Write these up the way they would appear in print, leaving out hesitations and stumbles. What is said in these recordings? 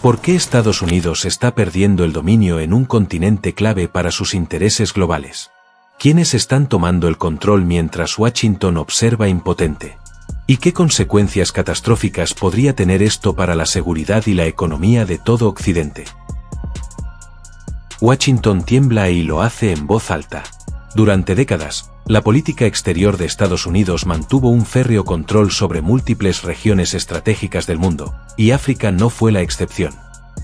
¿Por qué Estados Unidos está perdiendo el dominio en un continente clave para sus intereses globales? ¿Quiénes están tomando el control mientras Washington observa impotente? ¿Y qué consecuencias catastróficas podría tener esto para la seguridad y la economía de todo Occidente? Washington tiembla y lo hace en voz alta. Durante décadas, la política exterior de Estados Unidos mantuvo un férreo control sobre múltiples regiones estratégicas del mundo, y África no fue la excepción.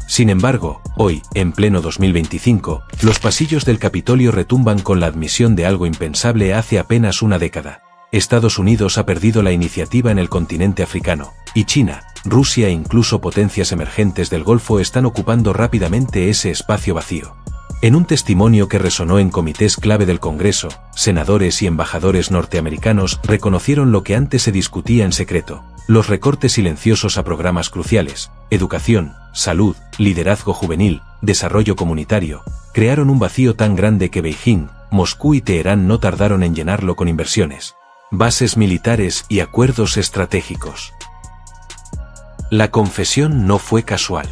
Sin embargo, hoy, en pleno 2025, los pasillos del Capitolio retumban con la admisión de algo impensable hace apenas una década. Estados Unidos ha perdido la iniciativa en el continente africano, y China, Rusia e incluso potencias emergentes del Golfo están ocupando rápidamente ese espacio vacío. En un testimonio que resonó en comités clave del Congreso, senadores y embajadores norteamericanos reconocieron lo que antes se discutía en secreto: los recortes silenciosos a programas cruciales, educación, salud, liderazgo juvenil, desarrollo comunitario, crearon un vacío tan grande que Beijing, Moscú y Teherán no tardaron en llenarlo con inversiones, bases militares y acuerdos estratégicos. La confesión no fue casual.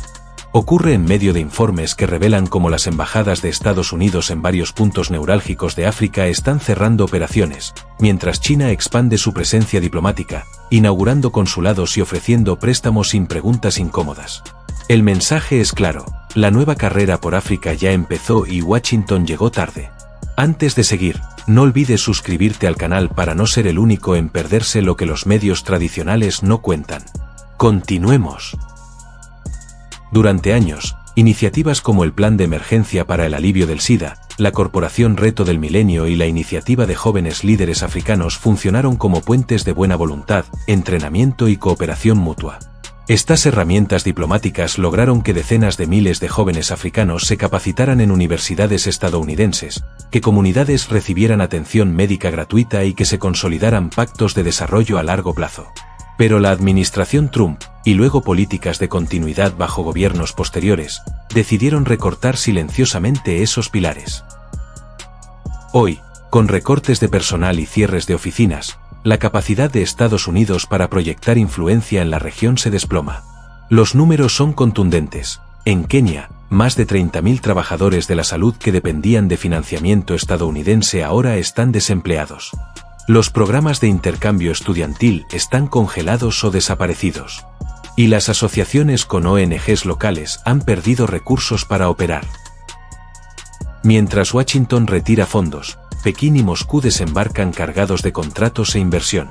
Ocurre en medio de informes que revelan cómo las embajadas de Estados Unidos en varios puntos neurálgicos de África están cerrando operaciones, mientras China expande su presencia diplomática, inaugurando consulados y ofreciendo préstamos sin preguntas incómodas. El mensaje es claro: la nueva carrera por África ya empezó y Washington llegó tarde. Antes de seguir, no olvides suscribirte al canal para no ser el único en perderse lo que los medios tradicionales no cuentan. Continuemos. Durante años, iniciativas como el Plan de Emergencia para el Alivio del SIDA, la Corporación Reto del Milenio y la Iniciativa de Jóvenes Líderes Africanos funcionaron como puentes de buena voluntad, entrenamiento y cooperación mutua. Estas herramientas diplomáticas lograron que decenas de miles de jóvenes africanos se capacitaran en universidades estadounidenses, que comunidades recibieran atención médica gratuita y que se consolidaran pactos de desarrollo a largo plazo. Pero la administración Trump, y luego políticas de continuidad bajo gobiernos posteriores, decidieron recortar silenciosamente esos pilares. Hoy, con recortes de personal y cierres de oficinas, la capacidad de Estados Unidos para proyectar influencia en la región se desploma. Los números son contundentes. En Kenia, más de 30.000 trabajadores de la salud que dependían de financiamiento estadounidense ahora están desempleados. Los programas de intercambio estudiantil están congelados o desaparecidos. Y las asociaciones con ONGs locales han perdido recursos para operar. Mientras Washington retira fondos, Pekín y Moscú desembarcan cargados de contratos e inversión.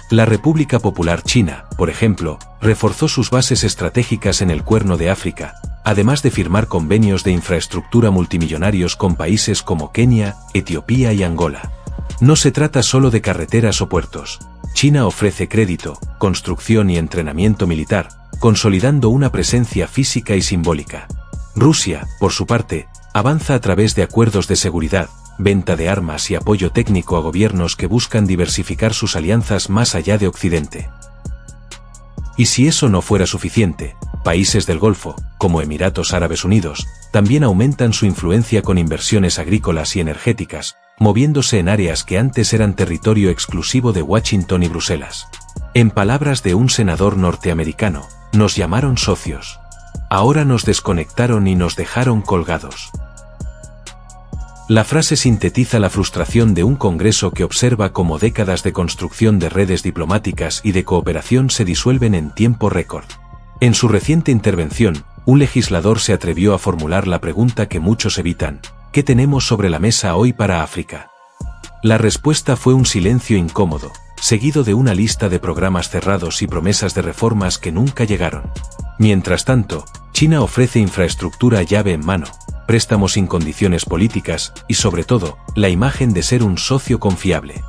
La República Popular China, por ejemplo, reforzó sus bases estratégicas en el Cuerno de África, además de firmar convenios de infraestructura multimillonarios con países como Kenia, Etiopía y Angola. No se trata solo de carreteras o puertos. China ofrece crédito, construcción y entrenamiento militar, consolidando una presencia física y simbólica. Rusia, por su parte, avanza a través de acuerdos de seguridad, venta de armas y apoyo técnico a gobiernos que buscan diversificar sus alianzas más allá de Occidente. Y si eso no fuera suficiente, países del Golfo, como Emiratos Árabes Unidos, también aumentan su influencia con inversiones agrícolas y energéticas, moviéndose en áreas que antes eran territorio exclusivo de Washington y Bruselas. En palabras de un senador norteamericano, nos llamaron socios. Ahora nos desconectaron y nos dejaron colgados. La frase sintetiza la frustración de un Congreso que observa cómo décadas de construcción de redes diplomáticas y de cooperación se disuelven en tiempo récord. En su reciente intervención, un legislador se atrevió a formular la pregunta que muchos evitan: ¿qué tenemos sobre la mesa hoy para África? La respuesta fue un silencio incómodo, seguido de una lista de programas cerrados y promesas de reformas que nunca llegaron. Mientras tanto, China ofrece infraestructura llave en mano, préstamos sin condiciones políticas y, sobre todo, la imagen de ser un socio confiable.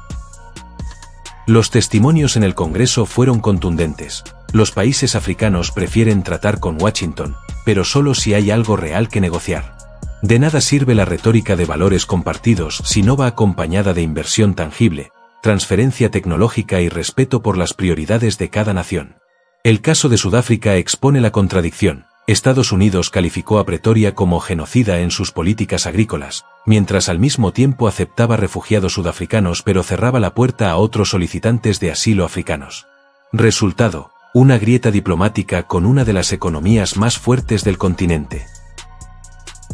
Los testimonios en el Congreso fueron contundentes. Los países africanos prefieren tratar con Washington, pero solo si hay algo real que negociar. De nada sirve la retórica de valores compartidos si no va acompañada de inversión tangible, transferencia tecnológica y respeto por las prioridades de cada nación. El caso de Sudáfrica expone la contradicción. Estados Unidos calificó a Pretoria como genocida en sus políticas agrícolas, mientras al mismo tiempo aceptaba refugiados sudafricanos pero cerraba la puerta a otros solicitantes de asilo africanos. Resultado: una grieta diplomática con una de las economías más fuertes del continente.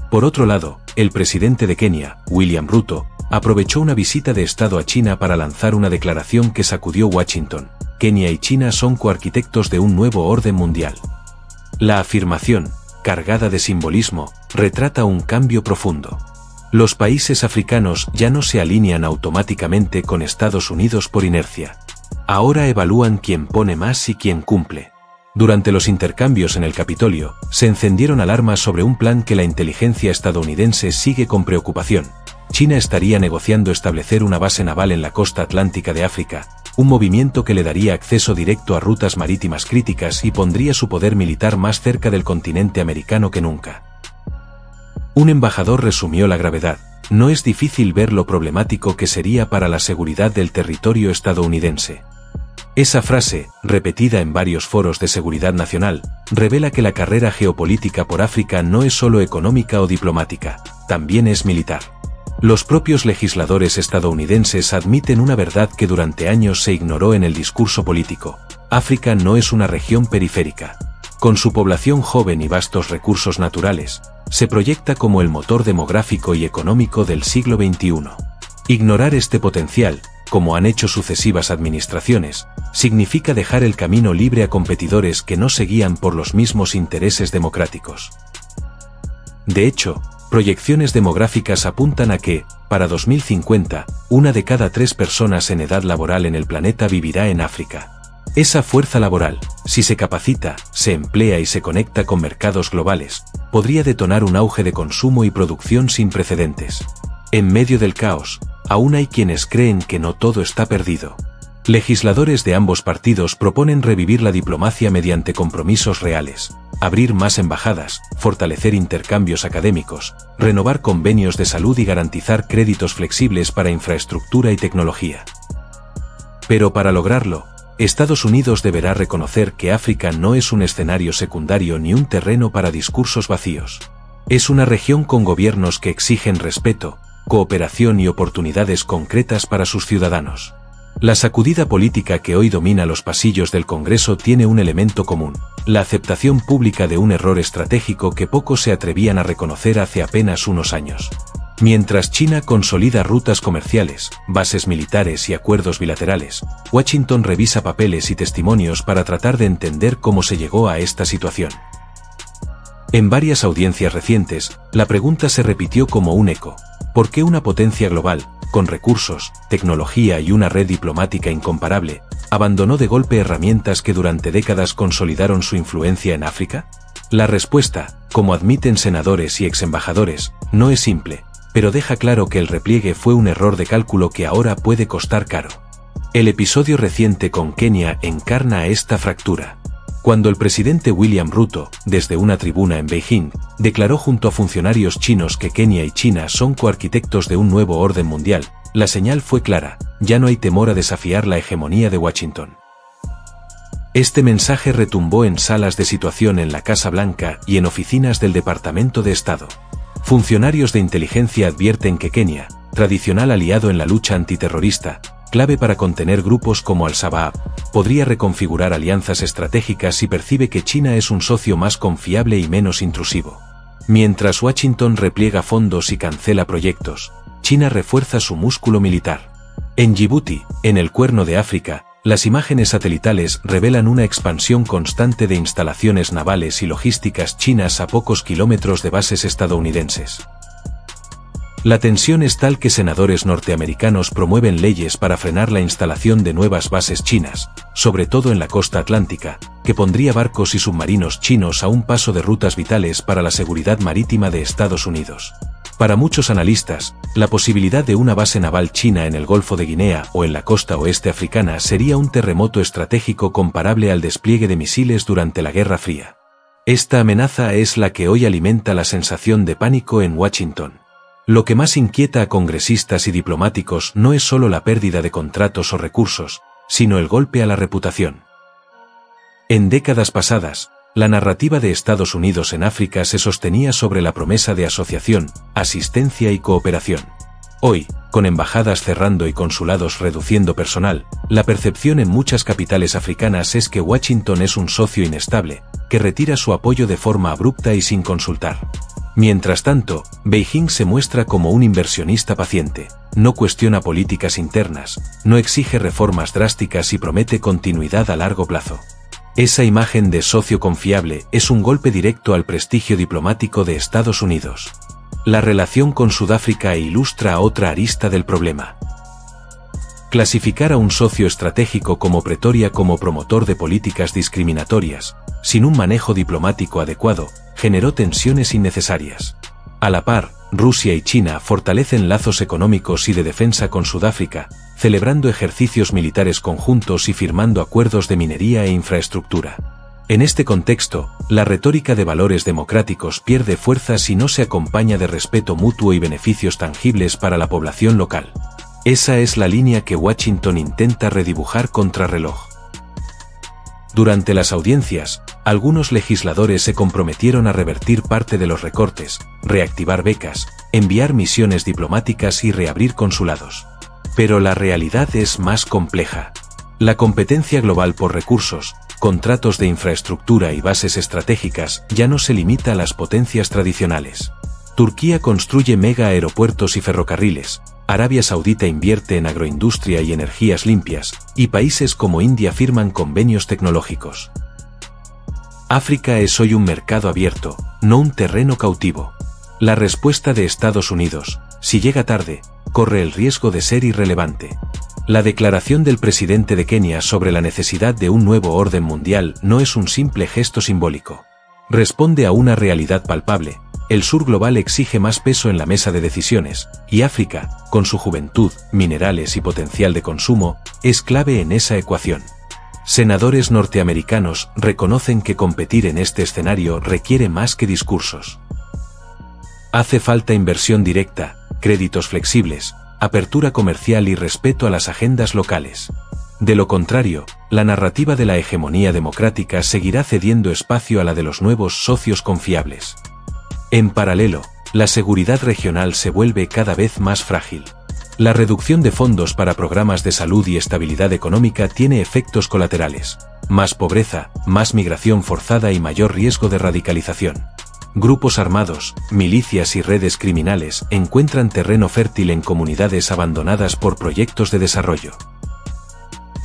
Por otro lado, el presidente de Kenia, William Ruto, aprovechó una visita de Estado a China para lanzar una declaración que sacudió Washington. Kenia y China son coarquitectos de un nuevo orden mundial. La afirmación, cargada de simbolismo, retrata un cambio profundo. Los países africanos ya no se alinean automáticamente con Estados Unidos por inercia. Ahora evalúan quién pone más y quién cumple. Durante los intercambios en el Capitolio, se encendieron alarmas sobre un plan que la inteligencia estadounidense sigue con preocupación. China estaría negociando establecer una base naval en la costa atlántica de África, un movimiento que le daría acceso directo a rutas marítimas críticas y pondría su poder militar más cerca del continente americano que nunca. Un embajador resumió la gravedad. No es difícil ver lo problemático que sería para la seguridad del territorio estadounidense. Esa frase, repetida en varios foros de seguridad nacional, revela que la carrera geopolítica por África no es solo económica o diplomática, también es militar. Los propios legisladores estadounidenses admiten una verdad que durante años se ignoró en el discurso político. África no es una región periférica. Con su población joven y vastos recursos naturales, se proyecta como el motor demográfico y económico del siglo XXI. Ignorar este potencial, como han hecho sucesivas administraciones, significa dejar el camino libre a competidores que no se guían por los mismos intereses democráticos. De hecho, proyecciones demográficas apuntan a que, para 2050, 1 de cada 3 personas en edad laboral en el planeta vivirá en África. Esa fuerza laboral, si se capacita, se emplea y se conecta con mercados globales, podría detonar un auge de consumo y producción sin precedentes. En medio del caos, aún hay quienes creen que no todo está perdido. Legisladores de ambos partidos proponen revivir la diplomacia mediante compromisos reales, abrir más embajadas, fortalecer intercambios académicos, renovar convenios de salud y garantizar créditos flexibles para infraestructura y tecnología. Pero para lograrlo, Estados Unidos deberá reconocer que África no es un escenario secundario ni un terreno para discursos vacíos. Es una región con gobiernos que exigen respeto, cooperación y oportunidades concretas para sus ciudadanos. La sacudida política que hoy domina los pasillos del Congreso tiene un elemento común: la aceptación pública de un error estratégico que pocos se atrevían a reconocer hace apenas unos años. Mientras China consolida rutas comerciales, bases militares y acuerdos bilaterales, Washington revisa papeles y testimonios para tratar de entender cómo se llegó a esta situación. En varias audiencias recientes, la pregunta se repitió como un eco: ¿por qué una potencia global, con recursos, tecnología y una red diplomática incomparable, abandonó de golpe herramientas que durante décadas consolidaron su influencia en África? La respuesta, como admiten senadores y exembajadores, no es simple, pero deja claro que el repliegue fue un error de cálculo que ahora puede costar caro. El episodio reciente con Kenia encarna esta fractura. Cuando el presidente William Ruto, desde una tribuna en Beijing, declaró junto a funcionarios chinos que Kenia y China son coarquitectos de un nuevo orden mundial, la señal fue clara: ya no hay temor a desafiar la hegemonía de Washington. Este mensaje retumbó en salas de situación en la Casa Blanca y en oficinas del Departamento de Estado. Funcionarios de inteligencia advierten que Kenia, tradicional aliado en la lucha antiterrorista, clave para contener grupos como Al-Shabaab, podría reconfigurar alianzas estratégicas si percibe que China es un socio más confiable y menos intrusivo. Mientras Washington repliega fondos y cancela proyectos, China refuerza su músculo militar. En Djibouti, en el Cuerno de África, las imágenes satelitales revelan una expansión constante de instalaciones navales y logísticas chinas a pocos kilómetros de bases estadounidenses. La tensión es tal que senadores norteamericanos promueven leyes para frenar la instalación de nuevas bases chinas, sobre todo en la costa atlántica, que pondría barcos y submarinos chinos a un paso de rutas vitales para la seguridad marítima de Estados Unidos. Para muchos analistas, la posibilidad de una base naval china en el Golfo de Guinea o en la costa oeste africana sería un terremoto estratégico comparable al despliegue de misiles durante la Guerra Fría. Esta amenaza es la que hoy alimenta la sensación de pánico en Washington. Lo que más inquieta a congresistas y diplomáticos no es solo la pérdida de contratos o recursos, sino el golpe a la reputación. En décadas pasadas, la narrativa de Estados Unidos en África se sostenía sobre la promesa de asociación, asistencia y cooperación. Hoy, con embajadas cerrando y consulados reduciendo personal, la percepción en muchas capitales africanas es que Washington es un socio inestable, que retira su apoyo de forma abrupta y sin consultar. Mientras tanto, Beijing se muestra como un inversionista paciente, no cuestiona políticas internas, no exige reformas drásticas y promete continuidad a largo plazo. Esa imagen de socio confiable es un golpe directo al prestigio diplomático de Estados Unidos. La relación con Sudáfrica ilustra otra arista del problema. Clasificar a un socio estratégico como Pretoria como promotor de políticas discriminatorias, sin un manejo diplomático adecuado, generó tensiones innecesarias. A la par, Rusia y China fortalecen lazos económicos y de defensa con Sudáfrica, celebrando ejercicios militares conjuntos y firmando acuerdos de minería e infraestructura. En este contexto, la retórica de valores democráticos pierde fuerza si no se acompaña de respeto mutuo y beneficios tangibles para la población local. Esa es la línea que Washington intenta redibujar contrarreloj. Durante las audiencias, algunos legisladores se comprometieron a revertir parte de los recortes, reactivar becas, enviar misiones diplomáticas y reabrir consulados. Pero la realidad es más compleja. La competencia global por recursos, contratos de infraestructura y bases estratégicas ya no se limita a las potencias tradicionales. Turquía construye mega aeropuertos y ferrocarriles, Arabia Saudita invierte en agroindustria y energías limpias, y países como India firman convenios tecnológicos. África es hoy un mercado abierto, no un terreno cautivo. La respuesta de Estados Unidos, si llega tarde, corre el riesgo de ser irrelevante. La declaración del presidente de Kenia sobre la necesidad de un nuevo orden mundial no es un simple gesto simbólico. Responde a una realidad palpable. El sur global exige más peso en la mesa de decisiones, y África, con su juventud, minerales y potencial de consumo, es clave en esa ecuación. Senadores norteamericanos reconocen que competir en este escenario requiere más que discursos. Hace falta inversión directa, créditos flexibles, apertura comercial y respeto a las agendas locales. De lo contrario, la narrativa de la hegemonía democrática seguirá cediendo espacio a la de los nuevos socios confiables. En paralelo, la seguridad regional se vuelve cada vez más frágil. La reducción de fondos para programas de salud y estabilidad económica tiene efectos colaterales: más pobreza, más migración forzada y mayor riesgo de radicalización. Grupos armados, milicias y redes criminales encuentran terreno fértil en comunidades abandonadas por proyectos de desarrollo.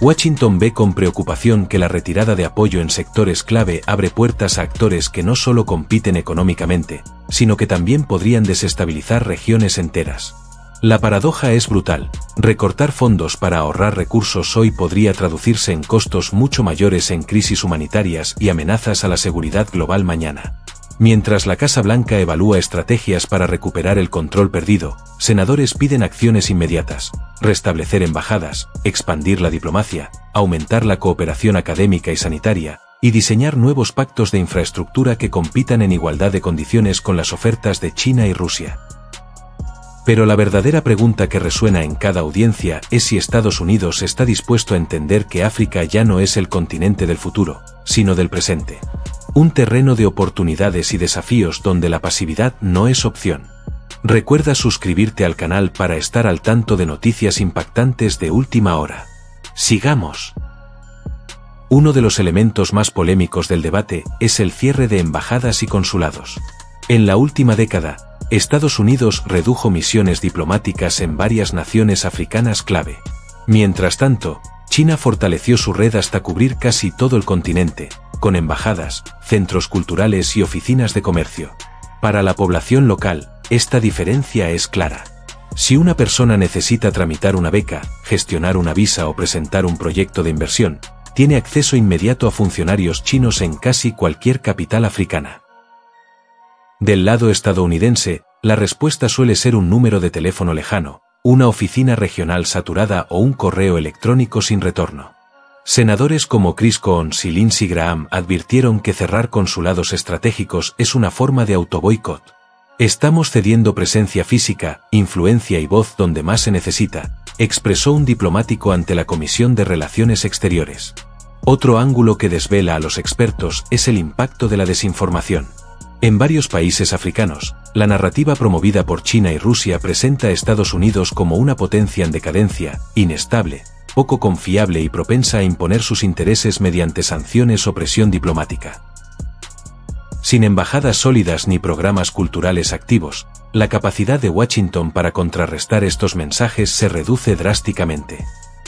Washington ve con preocupación que la retirada de apoyo en sectores clave abre puertas a actores que no solo compiten económicamente, sino que también podrían desestabilizar regiones enteras. La paradoja es brutal: recortar fondos para ahorrar recursos hoy podría traducirse en costos mucho mayores en crisis humanitarias y amenazas a la seguridad global mañana. Mientras la Casa Blanca evalúa estrategias para recuperar el control perdido, senadores piden acciones inmediatas: restablecer embajadas, expandir la diplomacia, aumentar la cooperación académica y sanitaria, y diseñar nuevos pactos de infraestructura que compitan en igualdad de condiciones con las ofertas de China y Rusia. Pero la verdadera pregunta que resuena en cada audiencia es si Estados Unidos está dispuesto a entender que África ya no es el continente del futuro, sino del presente. Un terreno de oportunidades y desafíos donde la pasividad no es opción. Recuerda suscribirte al canal para estar al tanto de noticias impactantes de última hora. ¡Sigamos! Uno de los elementos más polémicos del debate es el cierre de embajadas y consulados. En la última década, Estados Unidos redujo misiones diplomáticas en varias naciones africanas clave. Mientras tanto, China fortaleció su red hasta cubrir casi todo el continente, con embajadas, centros culturales y oficinas de comercio. Para la población local, esta diferencia es clara. Si una persona necesita tramitar una beca, gestionar una visa o presentar un proyecto de inversión, tiene acceso inmediato a funcionarios chinos en casi cualquier capital africana. Del lado estadounidense, la respuesta suele ser un número de teléfono lejano, una oficina regional saturada o un correo electrónico sin retorno. Senadores como Chris Coons y Lindsey Graham advirtieron que cerrar consulados estratégicos es una forma de autoboicot. Estamos cediendo presencia física, influencia y voz donde más se necesita, expresó un diplomático ante la Comisión de Relaciones Exteriores. Otro ángulo que desvela a los expertos es el impacto de la desinformación. En varios países africanos, la narrativa promovida por China y Rusia presenta a Estados Unidos como una potencia en decadencia, inestable, poco confiable y propensa a imponer sus intereses mediante sanciones o presión diplomática. Sin embajadas sólidas ni programas culturales activos, la capacidad de Washington para contrarrestar estos mensajes se reduce drásticamente.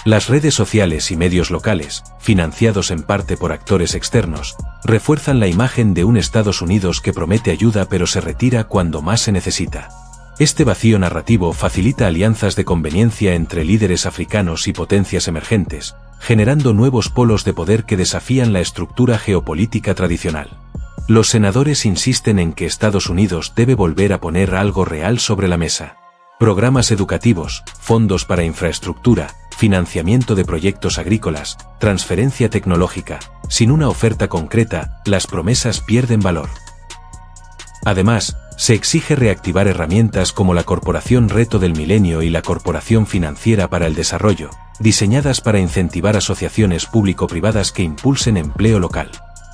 Las redes sociales y medios locales, financiados en parte por actores externos, refuerzan la imagen de un Estados Unidos que promete ayuda pero se retira cuando más se necesita. Este vacío narrativo facilita alianzas de conveniencia entre líderes africanos y potencias emergentes, generando nuevos polos de poder que desafían la estructura geopolítica tradicional. Los senadores insisten en que Estados Unidos debe volver a poner algo real sobre la mesa. Programas educativos, fondos para infraestructura, financiamiento de proyectos agrícolas, transferencia tecnológica. Sin una oferta concreta, las promesas pierden valor. Además, se exige reactivar herramientas como la Corporación Reto del Milenio y la Corporación Financiera para el Desarrollo, diseñadas para incentivar asociaciones público-privadas que impulsen empleo local.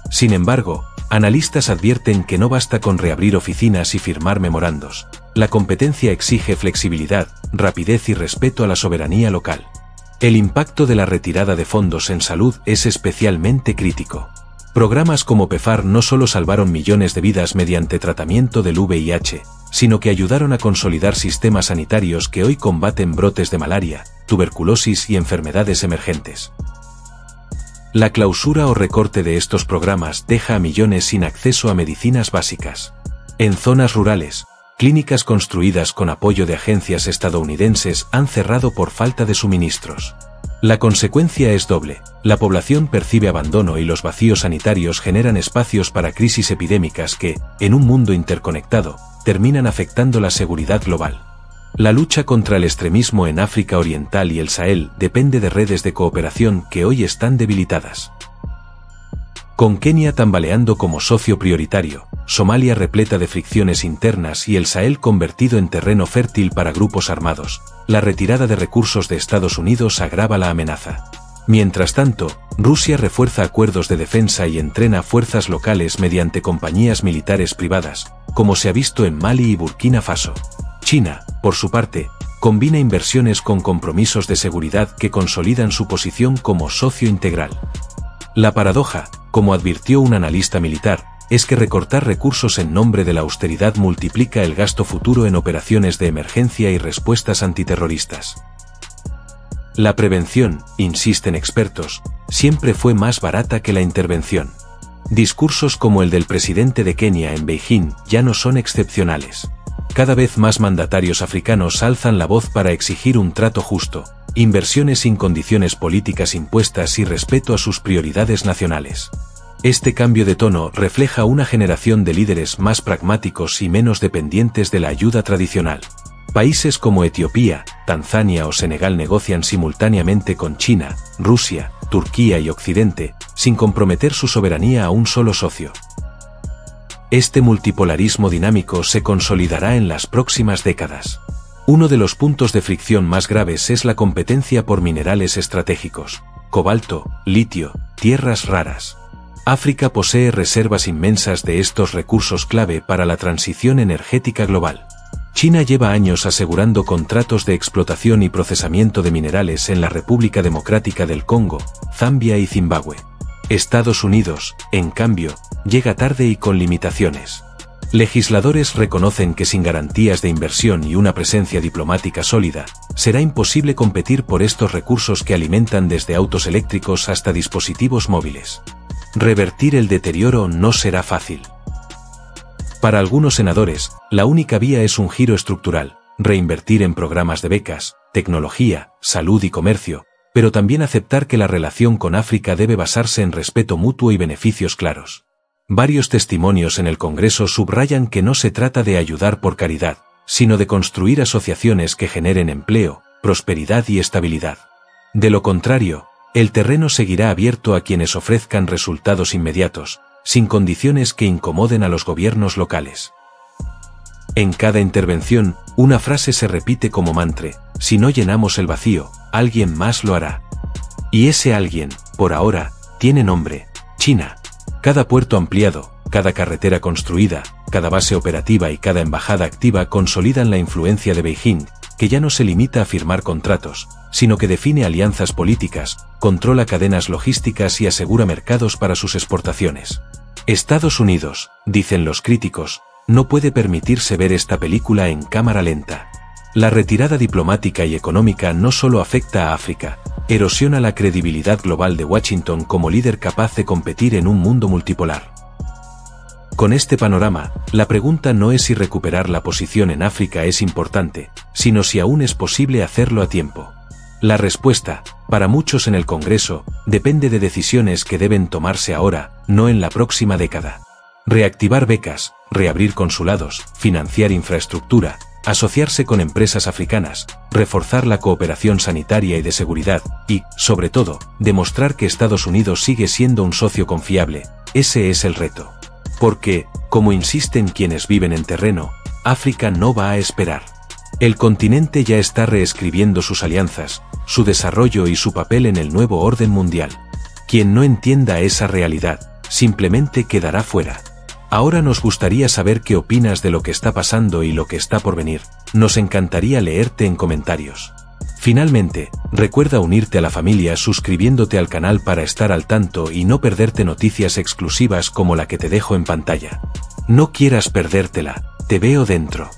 Sin embargo, analistas advierten que no basta con reabrir oficinas y firmar memorandos. La competencia exige flexibilidad, rapidez y respeto a la soberanía local. El impacto de la retirada de fondos en salud es especialmente crítico. Programas como PEPFAR no solo salvaron millones de vidas mediante tratamiento del VIH, sino que ayudaron a consolidar sistemas sanitarios que hoy combaten brotes de malaria, tuberculosis y enfermedades emergentes. La clausura o recorte de estos programas deja a millones sin acceso a medicinas básicas. En zonas rurales, clínicas construidas con apoyo de agencias estadounidenses han cerrado por falta de suministros. La consecuencia es doble: la población percibe abandono y los vacíos sanitarios generan espacios para crisis epidémicas que, en un mundo interconectado, terminan afectando la seguridad global. La lucha contra el extremismo en África Oriental y el Sahel depende de redes de cooperación que hoy están debilitadas. Con Kenia tambaleando como socio prioritario, Somalia repleta de fricciones internas y el Sahel convertido en terreno fértil para grupos armados, la retirada de recursos de Estados Unidos agrava la amenaza. Mientras tanto, Rusia refuerza acuerdos de defensa y entrena fuerzas locales mediante compañías militares privadas, como se ha visto en Mali y Burkina Faso. China, por su parte, combina inversiones con compromisos de seguridad que consolidan su posición como socio integral. La paradoja, como advirtió un analista militar, es que recortar recursos en nombre de la austeridad multiplica el gasto futuro en operaciones de emergencia y respuestas antiterroristas. La prevención, insisten expertos, siempre fue más barata que la intervención. Discursos como el del presidente de Kenia en Beijing ya no son excepcionales. Cada vez más mandatarios africanos alzan la voz para exigir un trato justo, inversiones sin condiciones políticas impuestas y respeto a sus prioridades nacionales. Este cambio de tono refleja una generación de líderes más pragmáticos y menos dependientes de la ayuda tradicional. Países como Etiopía, Tanzania o Senegal negocian simultáneamente con China, Rusia, Turquía y Occidente, sin comprometer su soberanía a un solo socio. Este multipolarismo dinámico se consolidará en las próximas décadas. Uno de los puntos de fricción más graves es la competencia por minerales estratégicos: cobalto, litio, tierras raras. África posee reservas inmensas de estos recursos clave para la transición energética global. China lleva años asegurando contratos de explotación y procesamiento de minerales en la República Democrática del Congo, Zambia y Zimbabue. Estados Unidos, en cambio, llega tarde y con limitaciones. Legisladores reconocen que sin garantías de inversión y una presencia diplomática sólida, será imposible competir por estos recursos que alimentan desde autos eléctricos hasta dispositivos móviles. Revertir el deterioro no será fácil. Para algunos senadores, la única vía es un giro estructural: reinvertir en programas de becas, tecnología, salud y comercio, pero también aceptar que la relación con África debe basarse en respeto mutuo y beneficios claros. Varios testimonios en el Congreso subrayan que no se trata de ayudar por caridad, sino de construir asociaciones que generen empleo, prosperidad y estabilidad. De lo contrario, el terreno seguirá abierto a quienes ofrezcan resultados inmediatos, sin condiciones que incomoden a los gobiernos locales. En cada intervención, una frase se repite como mantra: si no llenamos el vacío, alguien más lo hará. Y ese alguien, por ahora, tiene nombre: China. Cada puerto ampliado, cada carretera construida, cada base operativa y cada embajada activa consolidan la influencia de Beijing, que ya no se limita a firmar contratos, sino que define alianzas políticas, controla cadenas logísticas y asegura mercados para sus exportaciones. Estados Unidos, dicen los críticos, no puede permitirse ver esta película en cámara lenta. La retirada diplomática y económica no solo afecta a África, erosiona la credibilidad global de Washington como líder capaz de competir en un mundo multipolar. Con este panorama, la pregunta no es si recuperar la posición en África es importante, sino si aún es posible hacerlo a tiempo. La respuesta, para muchos en el Congreso, depende de decisiones que deben tomarse ahora, no en la próxima década. Reactivar becas, reabrir consulados, financiar infraestructura, asociarse con empresas africanas, reforzar la cooperación sanitaria y de seguridad, y, sobre todo, demostrar que Estados Unidos sigue siendo un socio confiable, ese es el reto. Porque, como insisten quienes viven en terreno, África no va a esperar. El continente ya está reescribiendo sus alianzas, su desarrollo y su papel en el nuevo orden mundial. Quien no entienda esa realidad, simplemente quedará fuera. Ahora nos gustaría saber qué opinas de lo que está pasando y lo que está por venir. Nos encantaría leerte en comentarios. Finalmente, recuerda unirte a la familia suscribiéndote al canal para estar al tanto y no perderte noticias exclusivas como la que te dejo en pantalla. No quieras perdértela, te veo dentro.